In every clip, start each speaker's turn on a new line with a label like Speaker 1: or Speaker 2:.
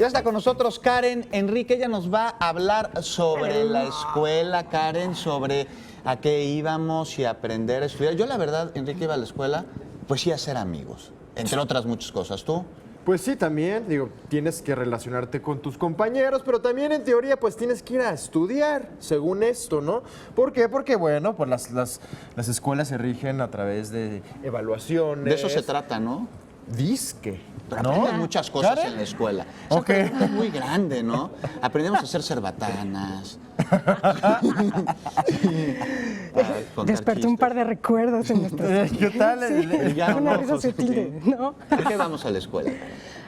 Speaker 1: Ya está con nosotros Karen Enrique, ella nos va a hablar sobre la escuela, Karen, sobre a qué íbamos y aprender a estudiar. Yo la verdad, Enrique, iba a la escuela, pues sí a hacer amigos, entre otras muchas cosas. ¿Tú?
Speaker 2: Pues sí, también, digo, tienes que relacionarte con tus compañeros, pero también en teoría pues tienes que ir a estudiar, según esto, ¿no? ¿Por qué? Porque, bueno, pues las escuelas se rigen a través de evaluaciones.
Speaker 1: De eso se trata, ¿no?
Speaker 2: Disque,
Speaker 1: Pero
Speaker 2: ¿no?
Speaker 1: aprendes muchas cosas
Speaker 2: ¿Karen?
Speaker 1: en la escuela. Esa
Speaker 2: Ok.
Speaker 1: pregunta es muy grande, ¿no? Aprendemos a hacer cerbatanas.
Speaker 3: Despertó un par de recuerdos en nuestras...
Speaker 2: ¿Qué tal?
Speaker 1: Ya
Speaker 3: Una
Speaker 1: no,
Speaker 3: risa
Speaker 1: José,
Speaker 3: sutil, ¿no?
Speaker 1: ¿Por qué vamos a la escuela?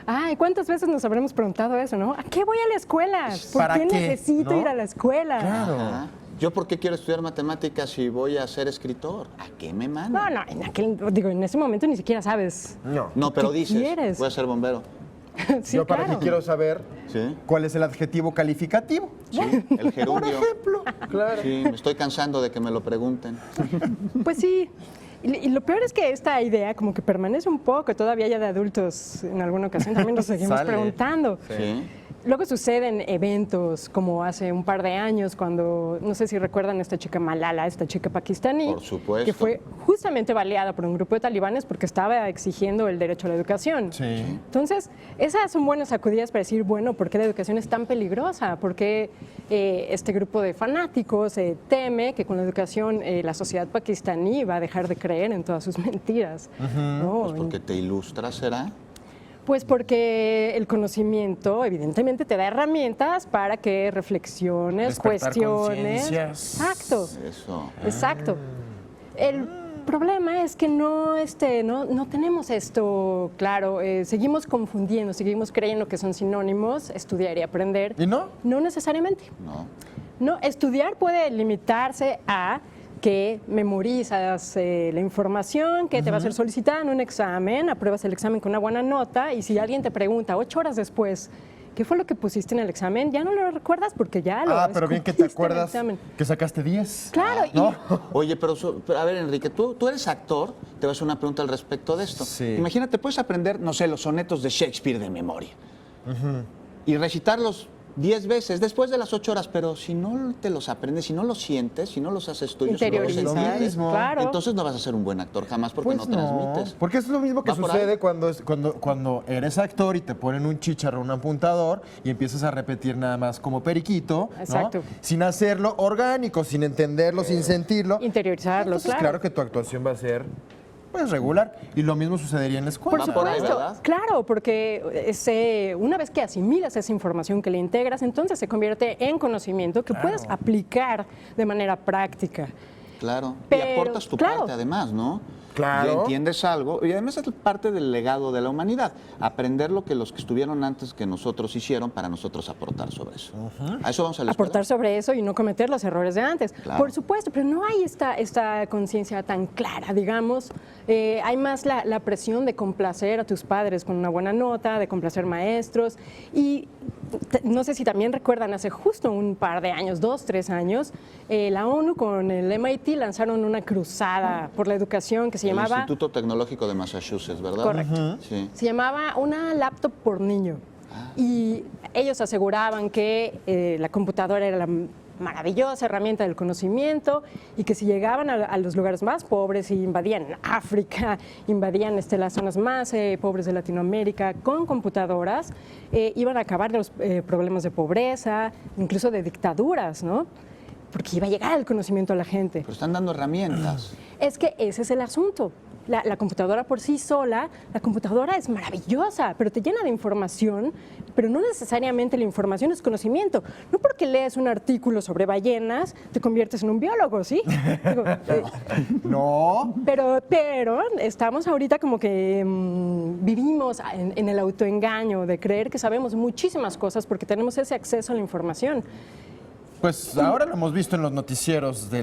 Speaker 3: Ay, ¿cuántas veces nos habremos preguntado eso, no? ¿A qué voy a la escuela? ¿Por
Speaker 2: ¿Para
Speaker 3: qué
Speaker 2: qué?
Speaker 3: necesito
Speaker 2: ¿No?
Speaker 3: ir a la escuela?
Speaker 2: Claro.
Speaker 1: Ajá. ¿Yo por qué quiero estudiar matemáticas si voy a ser escritor? ¿A qué me mandan?
Speaker 3: No, en ese momento ni siquiera sabes.
Speaker 1: No, pero
Speaker 3: ¿Qué
Speaker 1: dices,
Speaker 3: quieres?
Speaker 1: voy a ser bombero.
Speaker 3: Sí,
Speaker 2: Yo para
Speaker 3: claro.
Speaker 2: qué quiero saber
Speaker 1: Sí,
Speaker 2: cuál es el adjetivo calificativo.
Speaker 1: sí, el
Speaker 2: Por
Speaker 1: gerundio.
Speaker 2: ejemplo, claro.
Speaker 1: Sí, me estoy cansando de que me lo pregunten.
Speaker 3: Pues sí. Y lo peor es que esta idea como que permanece un poco, todavía ya de adultos en alguna ocasión también nos seguimos
Speaker 2: Sale.
Speaker 3: preguntando.
Speaker 1: Sí.
Speaker 3: Luego suceden eventos como hace un par de años cuando, no sé si recuerdan a esta chica Malala, esta chica pakistaní,
Speaker 1: Por supuesto.
Speaker 3: que fue justamente baleada por un grupo de talibanes porque estaba exigiendo el derecho a la educación.
Speaker 2: Sí.
Speaker 3: Entonces, esas son buenas sacudidas para decir, bueno, ¿por qué la educación es tan peligrosa? ¿Por qué este grupo de fanáticos teme que con la educación la sociedad pakistaní va a dejar de creer en todas sus mentiras? ¿No?
Speaker 1: Pues porque te ilustra, ¿será?
Speaker 3: Pues porque el conocimiento evidentemente te da herramientas para que reflexiones,
Speaker 2: Despertar
Speaker 3: cuestiones.
Speaker 2: conciencias.
Speaker 3: Exacto,
Speaker 1: Eso.
Speaker 3: exacto. El problema es que no tenemos esto claro. Seguimos confundiendo, seguimos creyendo que son sinónimos, estudiar y aprender.
Speaker 2: ¿Y no?
Speaker 3: No necesariamente.
Speaker 1: No.
Speaker 3: No, estudiar puede limitarse a que memorizas la información que te va a ser solicitada en un examen, apruebas el examen con una buena nota y si alguien te pregunta 8 horas después, ¿qué fue lo que pusiste en el examen? Ya no lo recuerdas porque ya lo
Speaker 2: Pero bien que te
Speaker 3: escupiste en el
Speaker 2: acuerdas
Speaker 3: examen.
Speaker 2: que sacaste 10.
Speaker 3: Claro,
Speaker 2: ¿no?
Speaker 1: Oye, pero a ver, Enrique, tú eres actor, te voy a hacer una pregunta al respecto de esto.
Speaker 2: Sí.
Speaker 1: Imagínate, puedes aprender, no sé, los sonetos de Shakespeare de memoria y recitarlos 10 veces después de las 8 horas, pero si no te los aprendes, si no los sientes, si no los haces tuyos, si no los
Speaker 3: interiorizar,
Speaker 1: entiendes,
Speaker 2: mismo.
Speaker 3: claro.
Speaker 1: entonces no vas a ser un buen actor jamás porque
Speaker 2: Pues
Speaker 1: no transmites.
Speaker 2: Porque es lo mismo que
Speaker 1: ¿Va por
Speaker 2: sucede
Speaker 1: ahí?
Speaker 2: cuando eres actor y te ponen un chícharo, un apuntador y empiezas a repetir nada más como periquito, ¿no?
Speaker 3: Exacto.
Speaker 2: Sin hacerlo orgánico, sin entenderlo, sin sentirlo.
Speaker 3: Interiorizarlo,
Speaker 2: Entonces, claro que tu actuación va a ser pues regular y lo mismo sucedería en la escuela.
Speaker 3: Por
Speaker 1: por ahí,
Speaker 3: supuesto,
Speaker 1: ¿verdad?
Speaker 3: claro, porque una vez que asimilas esa información, que la integras, entonces se convierte en conocimiento que puedes aplicar de manera práctica.
Speaker 1: Claro.
Speaker 3: Pero,
Speaker 1: y aportas tu
Speaker 3: claro.
Speaker 1: parte además, ¿no?
Speaker 2: Claro.
Speaker 1: Ya entiendes algo. Y además es parte del legado de la humanidad. Aprender lo que los que estuvieron antes que nosotros hicieron para nosotros aportar sobre eso. A eso vamos a la escuela.
Speaker 3: Aportar sobre eso y no cometer los errores de antes.
Speaker 1: Claro.
Speaker 3: Por supuesto, pero no hay esta conciencia tan clara, digamos. Hay más la presión de complacer a tus padres con una buena nota, de complacer maestros. Y no sé si también recuerdan, hace justo un par de años, 2, 3 años, la ONU con el MIT lanzaron una cruzada por la educación que se
Speaker 1: El
Speaker 3: llamaba...
Speaker 1: Instituto Tecnológico de Massachusetts, ¿verdad?
Speaker 3: Correcto.
Speaker 1: Sí.
Speaker 3: Se llamaba una laptop por niño. Y ellos aseguraban que la computadora era la maravillosa herramienta del conocimiento y que si llegaban a los lugares más pobres y invadían África, invadían las zonas más pobres de Latinoamérica con computadoras, iban a acabar los problemas de pobreza, incluso de dictaduras, ¿no? Porque iba a llegar el conocimiento a la gente.
Speaker 1: Pero están dando herramientas.
Speaker 3: Es que ese es el asunto. La computadora por sí sola, la computadora es maravillosa, pero te llena de información, pero no necesariamente la información es conocimiento. No porque lees un artículo sobre ballenas, te conviertes en un biólogo, ¿sí? Digo,
Speaker 2: No.
Speaker 3: pero estamos ahorita como que vivimos en el autoengaño de creer que sabemos muchísimas cosas porque tenemos ese acceso a la información.
Speaker 2: Pues ahora lo hemos visto en los noticieros de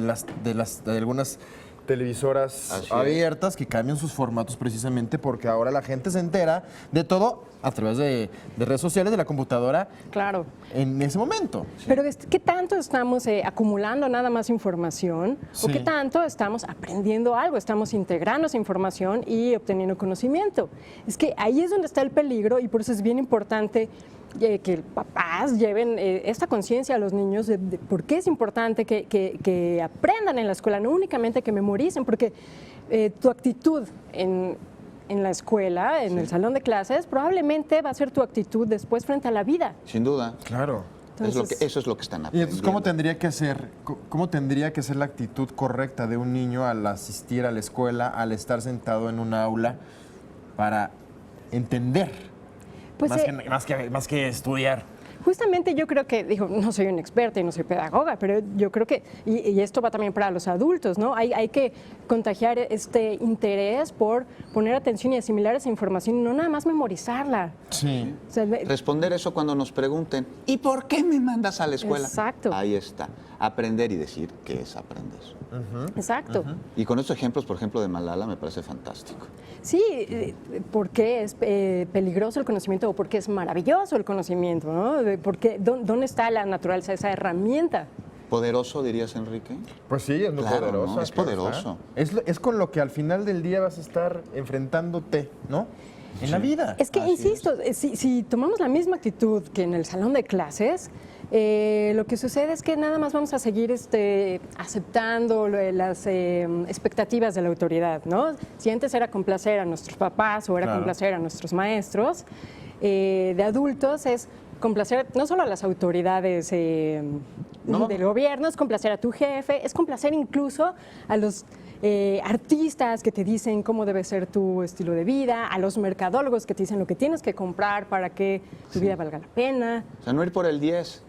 Speaker 2: algunas televisoras
Speaker 1: Así es.
Speaker 2: abiertas que cambian sus formatos precisamente porque ahora la gente se entera de todo a través de redes sociales, de la computadora,
Speaker 3: Claro.
Speaker 2: en ese momento.
Speaker 3: Pero ¿qué tanto estamos acumulando nada más información?
Speaker 2: Sí.
Speaker 3: ¿O qué tanto estamos aprendiendo algo? Estamos integrando esa información y obteniendo conocimiento. Es que ahí es donde está el peligro y por eso es bien importante que papás lleven esta conciencia a los niños de por qué es importante que aprendan en la escuela, no únicamente que memoricen, porque tu actitud en la escuela, en el salón de clases, probablemente va a ser tu actitud después frente a la vida.
Speaker 1: Sin duda.
Speaker 2: Claro.
Speaker 3: Entonces,
Speaker 1: Eso es lo que están
Speaker 2: Y
Speaker 1: aprendiendo.
Speaker 2: entonces, ¿cómo tendría que ser la actitud correcta de un niño al asistir a la escuela, al estar sentado en un aula para entender?
Speaker 3: Pues,
Speaker 2: Más que estudiar.
Speaker 3: justamente yo creo que, digo, no soy una experta y no soy pedagoga, pero yo creo que, y esto va también para los adultos, ¿no? Hay que contagiar este interés por poner atención y asimilar esa información y no nada más memorizarla.
Speaker 2: Sí.
Speaker 3: O sea,
Speaker 1: Responder eso cuando nos pregunten, ¿y por qué me mandas a la escuela?
Speaker 3: Exacto.
Speaker 1: Ahí está. Aprender y decir qué es aprender.
Speaker 3: exacto.
Speaker 1: Y con estos ejemplos, por ejemplo, de Malala, me parece fantástico.
Speaker 3: Sí, ¿por qué es peligroso el conocimiento o por qué es maravilloso el conocimiento? ¿No? ¿Dónde está la naturaleza de esa herramienta?
Speaker 1: ¿Poderoso, dirías, Enrique?
Speaker 2: Pues sí, es muy
Speaker 1: Claro,
Speaker 2: poderoso.
Speaker 1: ¿no? Es poderoso.
Speaker 2: Es con lo que al final del día vas a estar enfrentándote, ¿no? En la vida.
Speaker 3: Es que,
Speaker 1: Así
Speaker 3: insisto, si tomamos la misma actitud que en el salón de clases, lo que sucede es que nada más vamos a seguir aceptando las expectativas de la autoridad, ¿no? Si antes era complacer a nuestros papás o era
Speaker 2: Claro.
Speaker 3: complacer a nuestros maestros, de adultos es complacer no solo a las autoridades del gobierno, es complacer a tu jefe, es complacer incluso a los artistas que te dicen cómo debe ser tu estilo de vida, a los mercadólogos que te dicen lo que tienes que comprar para que tu vida valga la pena.
Speaker 1: O sea, no ir por el 10.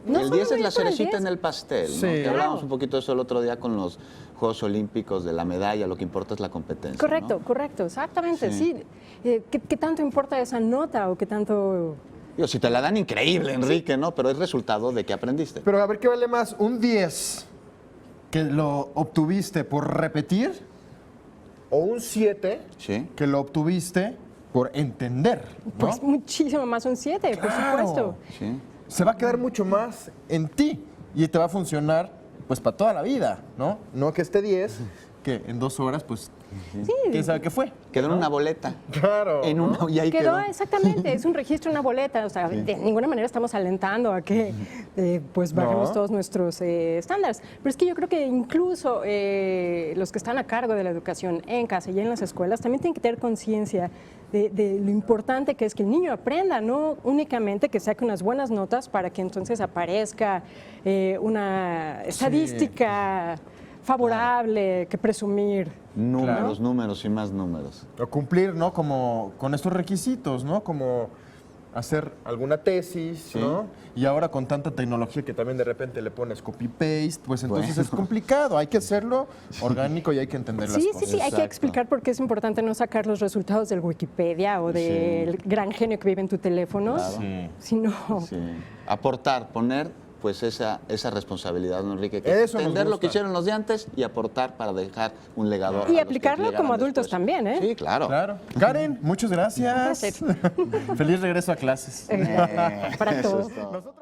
Speaker 3: No
Speaker 1: El
Speaker 3: solo
Speaker 1: 10 es
Speaker 3: ir
Speaker 1: la
Speaker 3: por el
Speaker 1: cerecita
Speaker 3: 10.
Speaker 1: en el pastel, ¿no?
Speaker 2: Sí.
Speaker 1: Que hablábamos
Speaker 3: Claro.
Speaker 1: un poquito de eso el otro día con los Juegos Olímpicos de la medalla, lo que importa es la competencia.
Speaker 3: Correcto,
Speaker 1: ¿no?
Speaker 3: correcto, exactamente,
Speaker 1: Sí.
Speaker 3: sí. ¿Qué tanto importa esa nota o qué tanto...?
Speaker 1: Digo, si te la dan, increíble, Enrique, ¿no? Pero es resultado de que aprendiste.
Speaker 2: Pero a ver, ¿qué vale más? ¿Un 10 que lo obtuviste por repetir o un 7
Speaker 1: Sí.
Speaker 2: que lo obtuviste por entender? ¿no?
Speaker 3: Pues muchísimo más un 7, por
Speaker 2: Claro.
Speaker 3: supuesto.
Speaker 1: Sí.
Speaker 2: Se va a quedar mucho más en ti y te va a funcionar pues para toda la vida, ¿no? No que este 10, que en 2 horas, pues, ¿quién sabe qué fue?
Speaker 1: Quedó en una boleta.
Speaker 2: Claro.
Speaker 1: En una, y ahí
Speaker 3: Quedó
Speaker 1: quedó.
Speaker 3: exactamente, es un registro, una boleta. O sea, de ninguna manera estamos alentando a que pues bajemos
Speaker 2: No.
Speaker 3: todos nuestros estándares. Pero es que yo creo que incluso los que están a cargo de la educación en casa y en las escuelas también tienen que tener conciencia de lo importante que es que el niño aprenda, no únicamente que saque unas buenas notas para que entonces aparezca una estadística favorable que presumir.
Speaker 1: Números, números y más números.
Speaker 2: O cumplir, ¿no? Como con estos requisitos, ¿no? Como hacer alguna tesis, ¿no? Y ahora con tanta tecnología que también de repente le pones copy-paste, pues entonces
Speaker 1: Bueno.
Speaker 2: es complicado. Hay que hacerlo orgánico y hay que entender las
Speaker 3: Sí,
Speaker 2: cosas.
Speaker 3: sí, hay que
Speaker 1: Exacto.
Speaker 3: explicar por qué es importante no sacar los resultados del Wikipedia o del gran genio que vive en tu teléfono,
Speaker 2: Sí.
Speaker 3: sino...
Speaker 1: Sí. Aportar, poner pues esa responsabilidad, ¿no, Enrique? Que
Speaker 2: Eso nos
Speaker 1: entender lo que
Speaker 2: gusta.
Speaker 1: hicieron los de antes y aportar para dejar un legado. a los
Speaker 3: Y
Speaker 1: que
Speaker 3: aplicarlo
Speaker 1: llegaran
Speaker 3: como adultos
Speaker 1: después.
Speaker 3: también, ¿eh?
Speaker 1: Sí, claro.
Speaker 2: Claro. Karen, muchas gracias.
Speaker 3: Un placer.
Speaker 2: Feliz regreso a clases.
Speaker 3: Para
Speaker 1: Eso
Speaker 3: todos.
Speaker 1: es todo.